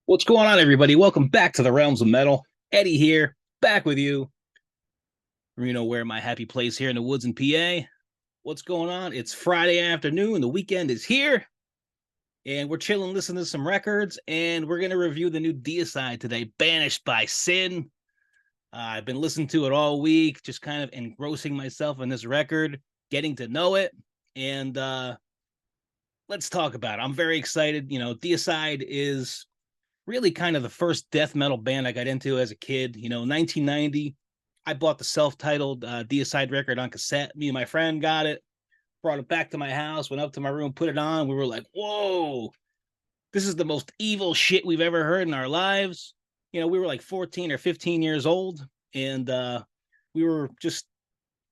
What's going on, everybody? Welcome back to the Realms of Metal. Eddie here, back with you. Where my happy place here in the woods in PA. What's going on? It's Friday afternoon. The weekend is here, and we're chilling, listening to some records, and we're going to review the new Deicide today, Banished by Sin. I've been listening to it all week, just kind of engrossing myself in this record, getting to know it, and let's talk about it. I'm very excited. Deicide is really kind of the first death metal band I got into as a kid. 1990, I bought the self-titled Deicide record on cassette. Me and my friend got it, brought it back to my house, went up to my room, put it on. We were like, whoa, this is the most evil shit we've ever heard in our lives. We were like 14 or 15 years old, and we were just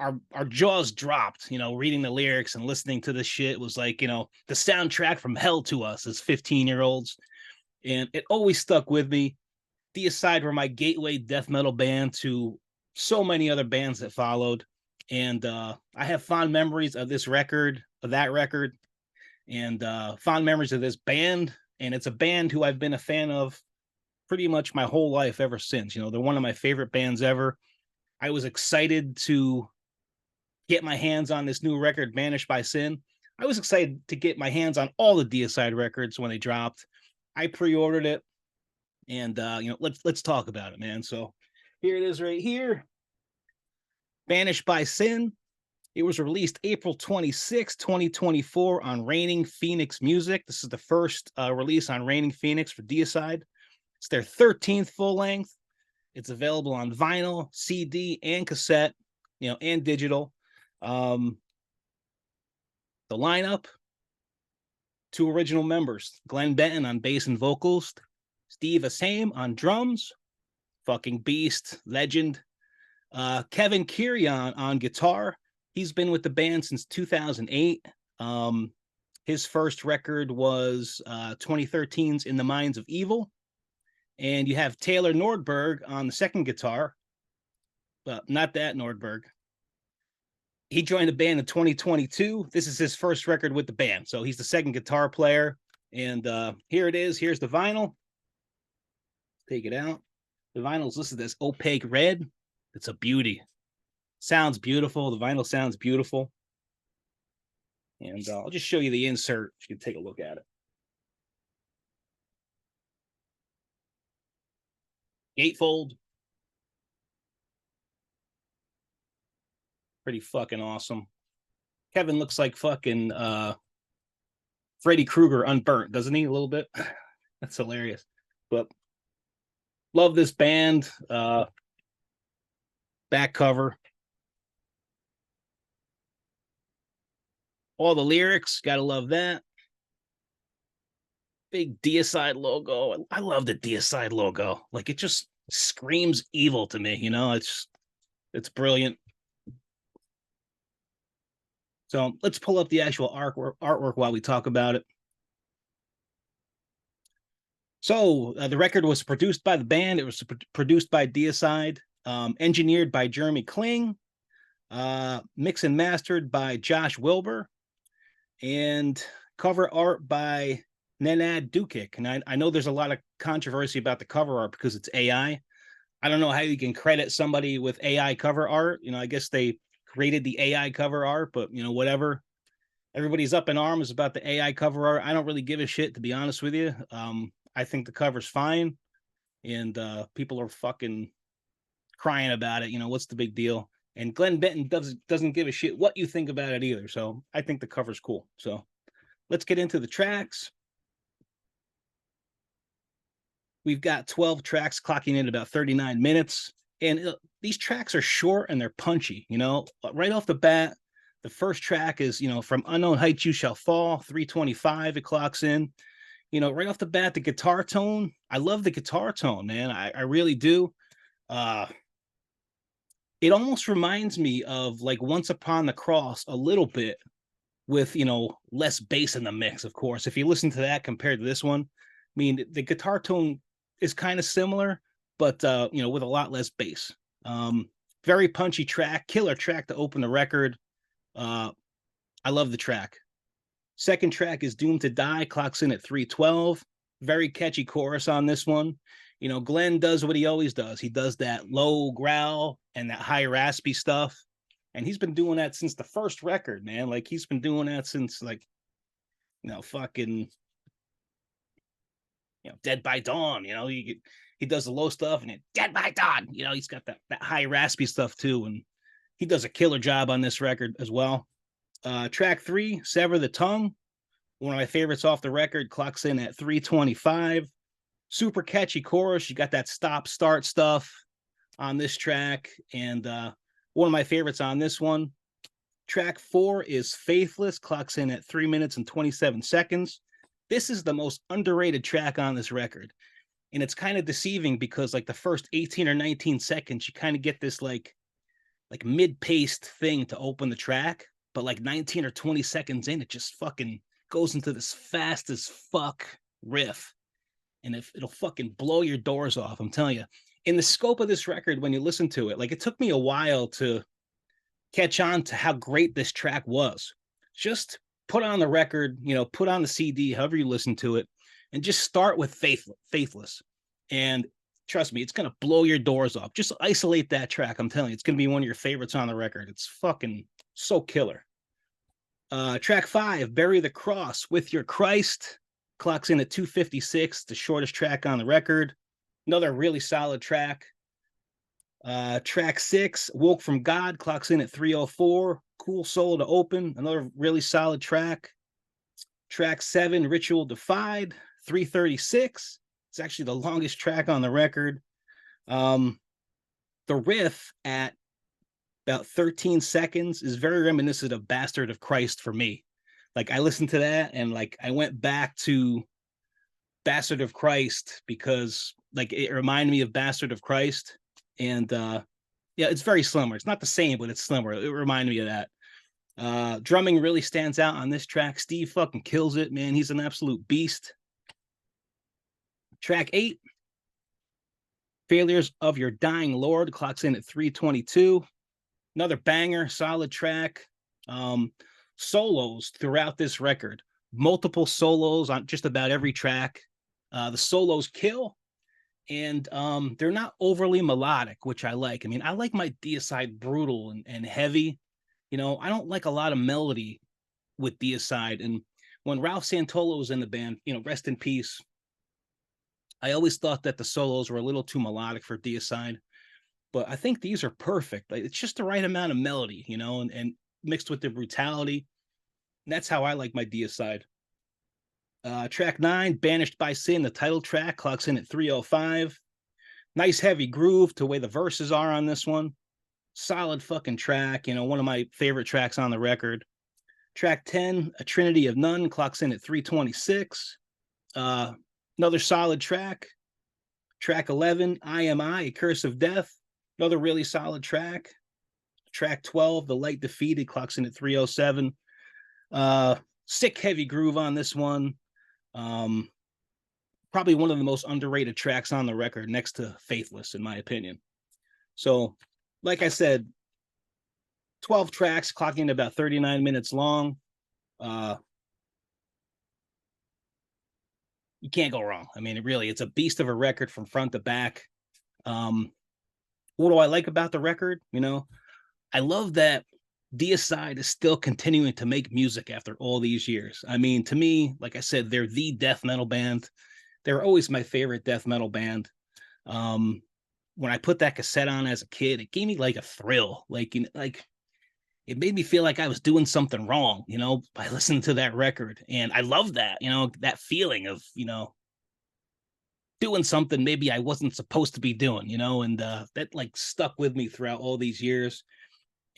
our jaws dropped, reading the lyrics and listening to this shit was like, the soundtrack from hell to us as 15-year-olds. And it always stuck with me. Deicide were my gateway death metal band to so many other bands that followed. And I have fond memories of this record, of that record, and fond memories of this band. And it's a band who I've been a fan of pretty much my whole life ever since. They're one of my favorite bands ever. I was excited to get my hands on this new record, Banished by Sin. I was excited to get my hands on all the Deicide records when they dropped. I pre-ordered it, and let's talk about it, man. So here it is right here. Banished by Sin. It was released April 26, 2024 on Reigning Phoenix Music. This is the first release on Reigning Phoenix for Deicide. It's their 13th full length. It's available on vinyl, CD, and cassette, and digital. The lineup: two original members, Glenn Benton on bass and vocals, Steve Asame on drums, fucking beast, legend. Kevin Kirion on guitar. He's been with the band since 2008. His first record was 2013's In the Minds of Evil. And you have Taylor Nordberg on the second guitar, but not that Nordberg. He joined the band in 2022. This is his first record with the band. So he's the second guitar player. And here it is. Here's the vinyl. Take it out. The vinyl's listed as opaque red. It's a beauty. Sounds beautiful. The vinyl sounds beautiful. And I'll just show you the insert. You can take a look at it. Gatefold. Pretty fucking awesome. Kevin looks like fucking Freddy Krueger unburnt, doesn't he? A little bit. That's hilarious. But love this band. Back cover. All the lyrics, gotta love that. Big Deicide logo. I love the Deicide logo. Like, it just screams evil to me. It's brilliant. So let's pull up the actual artwork while we talk about it. So the record was produced by the band. It was produced by Deicide, engineered by Jeremy Kling, mixed and mastered by Josh Wilbur, and cover art by Nenad Dukic. And I know there's a lot of controversy about the cover art because it's AI. I don't know how you can credit somebody with AI cover art. I guess they created the AI cover art, but whatever. Everybody's up in arms about the AI cover art. I don't really give a shit, to be honest with you. I think the cover's fine, and people are fucking crying about it. What's the big deal? And Glenn Benton doesn't give a shit what you think about it either. So I think the cover's cool. So let's get into the tracks. We've got 12 tracks clocking in about 39 minutes. And these tracks are short and they're punchy. Right off the bat, the first track is, From Unknown Heights You Shall Fall, 3:25, it clocks in. Right off the bat, the guitar tone, I love the guitar tone, man. I really do. It almost reminds me of like Once Upon the Cross a little bit, with less bass in the mix. Of course, if you listen to that compared to this one, I mean, the guitar tone is kind of similar, but with a lot less bass. Very punchy track, killer track to open the record. I love the track. Second track is Doomed to Die, clocks in at 3:12. Very catchy chorus on this one. You know, Glenn does what he always does. He does that low growl and that high raspy stuff. And he's been doing that since the first record, man. Like he's been doing that since like, fucking, Dead by Dawn. He does the low stuff and then Dead by Dawn. He's got that high raspy stuff too. And he does a killer job on this record as well. Track 3, Sever the Tongue. One of my favorites off the record, clocks in at 3:25. Super catchy chorus. You got that stop start stuff on this track. And one of my favorites on this one. Track 4 is Faithless, clocks in at 3 minutes and 27 seconds. This is the most underrated track on this record. And it's kind of deceiving because like the first 18 or 19 seconds, you kind of get this like mid-paced thing to open the track. But like 19 or 20 seconds in, it just fucking goes into this fast as fuck riff. And it'll fucking blow your doors off, I'm telling you. In the scope of this record, when you listen to it, like it took me a while to catch on to how great this track was. Just put on the record, put on the CD, however you listen to it, and just start with Faithless. And trust me, it's going to blow your doors off. Just isolate that track. I'm telling you, it's going to be one of your favorites on the record. It's fucking so killer. Track 5, Bury the Cross with Your Christ, clocks in at 2:56, the shortest track on the record. Another really solid track. Track 6, Woke from God, clocks in at 3:04. Cool Soul to open. Another really solid track. Track 7, Ritual Defied, 3:36. It's actually the longest track on the record. The riff at about 13 seconds is very reminiscent of Bastard of Christ for me. Like I listened to that and like I went back to Bastard of Christ because like it reminded me of Bastard of Christ. And yeah, it's very similar. It's not the same, but it's similar. It reminded me of that. Drumming really stands out on this track. Steve fucking kills it, man. He's an absolute beast. Track 8, Failures of Your Dying Lord, clocks in at 3:22. Another banger, solid track. Solos throughout this record. Multiple solos on just about every track. The solos kill, and they're not overly melodic, which I like. I mean, I like my Deicide brutal and heavy. I don't like a lot of melody with Deicide. And when Ralph Santolo was in the band, rest in peace, I always thought that the solos were a little too melodic for Deicide. But I think these are perfect. Like, it's just the right amount of melody, and mixed with the brutality. And that's how I like my Deicide. Track 9, Banished by Sin, the title track, clocks in at 3:05. Nice heavy groove to the way the verses are on this one. Solid fucking track, one of my favorite tracks on the record. Track 10, A Trinity of None, clocks in at 3:26. Another solid track. Track 11, I Am I, A Curse of Death. Another really solid track. Track 12, The Light Defeated, clocks in at 3:07. Sick heavy groove on this one. Probably one of the most underrated tracks on the record next to Faithless, in my opinion. So, like I said, 12 tracks, clocking in about 39 minutes long. You can't go wrong. I mean, it's a beast of a record from front to back. What do I like about the record? I love that Deicide is still continuing to make music after all these years. I mean, to me, like I said, they're the death metal band. They're always my favorite death metal band. When I put that cassette on as a kid, it gave me like a thrill. Like it made me feel like I was doing something wrong, by listening to that record. And I love that, that feeling of, doing something maybe I wasn't supposed to be doing, and that like stuck with me throughout all these years.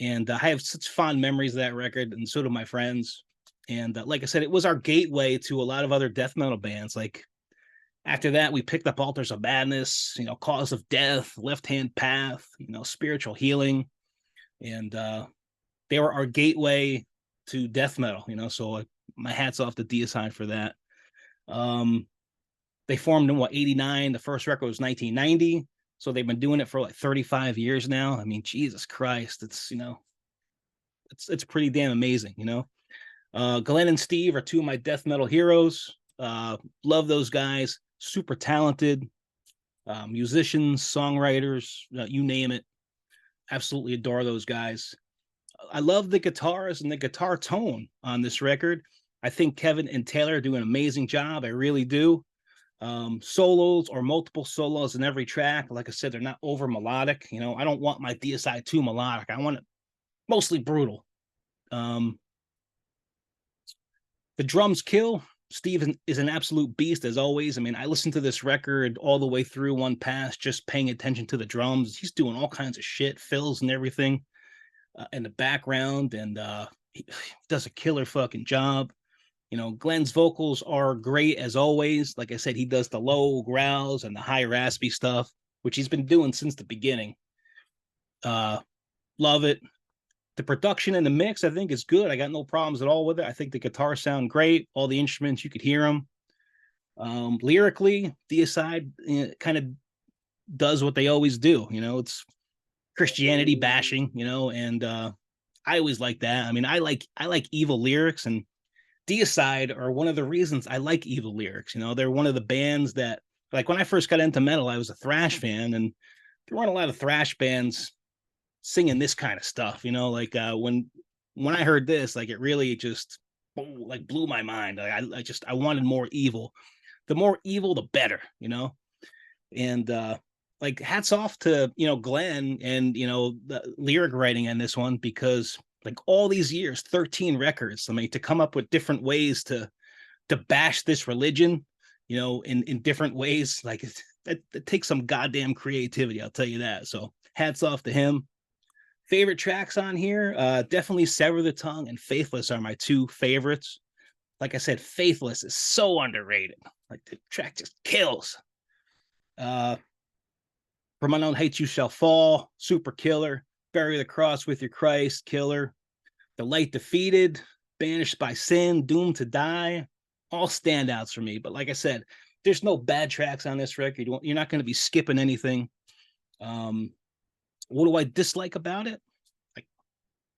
And I have such fond memories of that record, and so do my friends. And like I said, it was our gateway to a lot of other death metal bands. Like after that, we picked up Altars of Madness, Cause of Death, Left Hand Path, Spiritual Healing. And they were our gateway to death metal, so my hat's off to Deicide for that. They formed in 89. The first record was 1990. So they've been doing it for like 35 years now. I mean, Jesus Christ, it's pretty damn amazing. Glenn and Steve are two of my death metal heroes. Love those guys. Super talented musicians, songwriters, you name it. Absolutely adore those guys. I love the guitars and the guitar tone on this record. I think Kevin and Taylor do an amazing job. I really do. Solos or multiple solos in every track. Like I said, they're not over melodic. You know, I don't want my Deicide too melodic. I want it mostly brutal. The drums kill. Steve is an absolute beast as always. I mean, I listened to this record all the way through one pass, just paying attention to the drums. He's doing all kinds of shit, fills and everything in the background, and he does a killer fucking job. You know, Glenn's vocals are great as always. Like I said, he does the low growls and the high raspy stuff, which he's been doing since the beginning. Love it. The production and the mix, I think, is good. I got no problems at all with it. I think the guitars sound great. All the instruments, you could hear them. Lyrically, Deicide kind of does what they always do. You know, it's Christianity bashing, you know, and I always like that. I mean, I like evil lyrics, and Deicide are one of the reasons I like evil lyrics. You know, they're one of the bands that, like, when I first got into metal, I was a thrash fan, and there weren't a lot of thrash bands singing this kind of stuff. You know, like when I heard this, like, it really just like blew my mind. Like, I wanted more evil. The more evil, the better. You know, and like, hats off to, you know, Glenn and, you know, the lyric writing in this one, because like all these years, 13 records, I mean, to come up with different ways to bash this religion, you know, in different ways, like it takes some goddamn creativity, I'll tell you that. So hats off to him. Favorite tracks on here, definitely Sever the Tongue and Faithless are my two favorites. Like I said, Faithless is so underrated. Like, the track just kills. From Unknown Heights You Shall Fall, super killer. Bury the Cross with Your Christ, killer. The Light Defeated, Banished by Sin, Doomed to Die, all standouts for me. But like I said, there's no bad tracks on this record. You're not going to be skipping anything. What do I dislike about it? Like,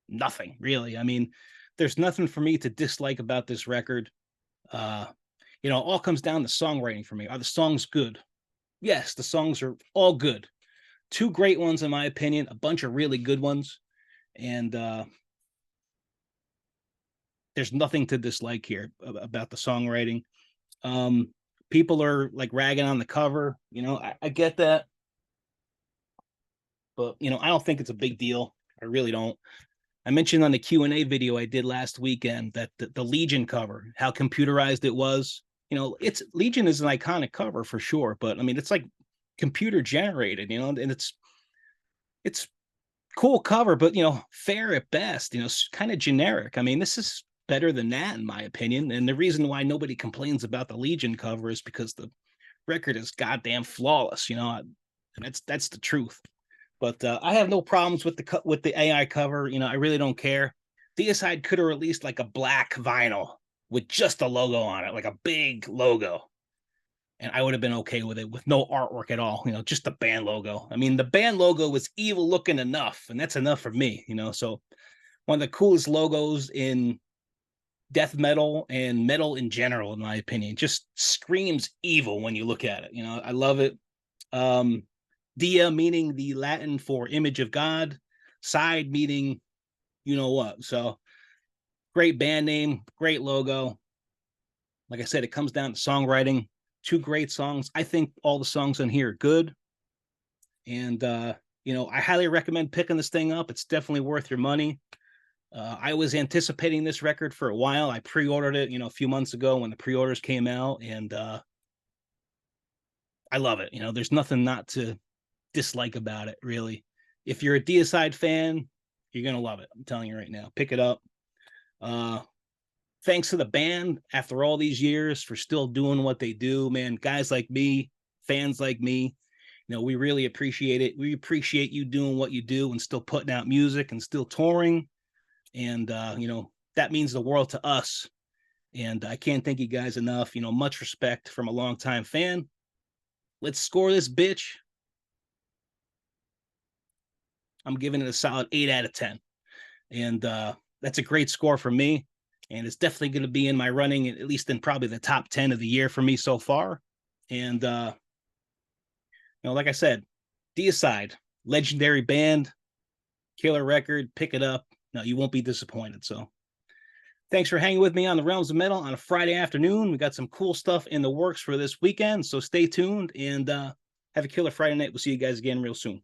nothing, really. I mean, there's nothing for me to dislike about this record. You know, it all comes down to songwriting for me. Are the songs good? Yes, the songs are all good. Two great ones, in my opinion, a bunch of really good ones. And there's nothing to dislike here about the songwriting. People are like ragging on the cover. You know, I get that. But, you know, I don't think it's a big deal. I really don't. I mentioned on the Q&A video I did last weekend that the Legion cover, how computerized it was. You know, it's Legion is an iconic cover for sure, but I mean, it's like computer generated, you know, and it's cool cover, but, you know, fair at best, you know, kind of generic. I mean, this is better than that, in my opinion. And the reason why nobody complains about the Legion cover is because the record is goddamn flawless, you know, and that's the truth. But I have no problems with the AI cover. You know, I really don't care. Deicide could have released like a black vinyl with just a logo on it, like a big logo, and I would have been okay with it, with no artwork at all. You know, just the band logo. I mean, the band logo was evil looking enough, and that's enough for me. You know, so one of the coolest logos in death metal and metal in general, in my opinion. Just screams evil when you look at it. You know, I love it. Dia meaning the Latin for image of God, side meaning you know what. So great band name, great logo. Like I said, it comes down to songwriting. Two great songs. I think all the songs on here are good. And you know, I highly recommend picking this thing up. It's definitely worth your money. I was anticipating this record for a while. I pre-ordered it, you know, a few months ago when the pre-orders came out, and I love it. You know, there's nothing not to dislike about it, really. If you're a Deicide fan, you're gonna love it. I'm telling you right now. Pick it up. Thanks to the band after all these years for still doing what they do, man. Guys like me, fans like me, you know, we really appreciate it. We appreciate you doing what you do and still putting out music and still touring. And you know, that means the world to us. And I can't thank you guys enough. You know, much respect from a longtime fan. Let's score this bitch. I'm giving it a solid 8 out of 10. And that's a great score for me. and it's definitely going to be in my running, at least in probably the top 10 of the year for me so far. And like I said, Deicide, legendary band, killer record, pick it up. No, you won't be disappointed. So thanks for hanging with me on the Realms of Metal on a Friday afternoon. We got some cool stuff in the works for this weekend, so stay tuned and have a killer Friday night. We'll see you guys again real soon.